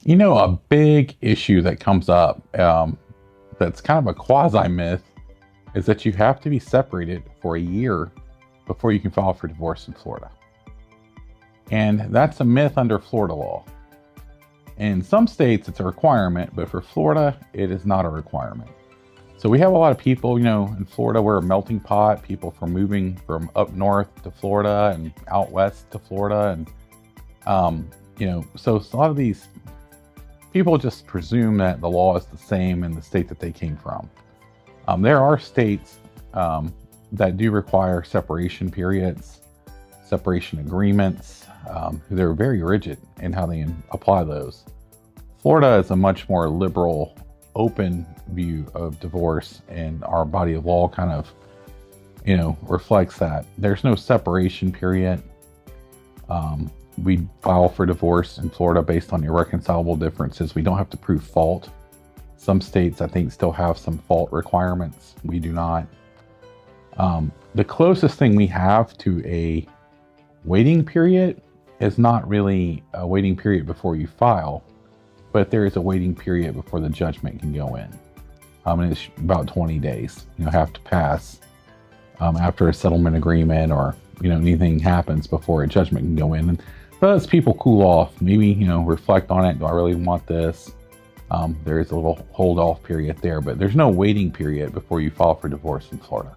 A big issue that comes up, that's kind of a quasi myth, is that you have to be separated for a year before you can file for divorce in Florida. And that's a myth under Florida law. In some states, it's a requirement, but for Florida, it is not a requirement. So we have a lot of people, in Florida, we're a melting pot, people from moving from up north to Florida and out west to Florida. And, so a lot of these people just presume that the law is the same in the state that they came from. There are states that do require separation periods, separation agreements. They're very rigid in how they apply those. Florida is a much more liberal, open view of divorce, and our body of law kind of, reflects that. There's no separation period. We file for divorce in Florida based on irreconcilable differences. We don't have to prove fault. Some states, I think, still have some fault requirements. We do not. The closest thing we have to a waiting period is not really a waiting period before you file, but there is a waiting period before the judgment can go in. And it's about 20 days, have to pass after a settlement agreement or, anything happens before a judgment can go in. And lets people cool off, maybe, reflect on it. Do I really want this? There is a little hold off period there, but there's no waiting period before you file for divorce in Florida.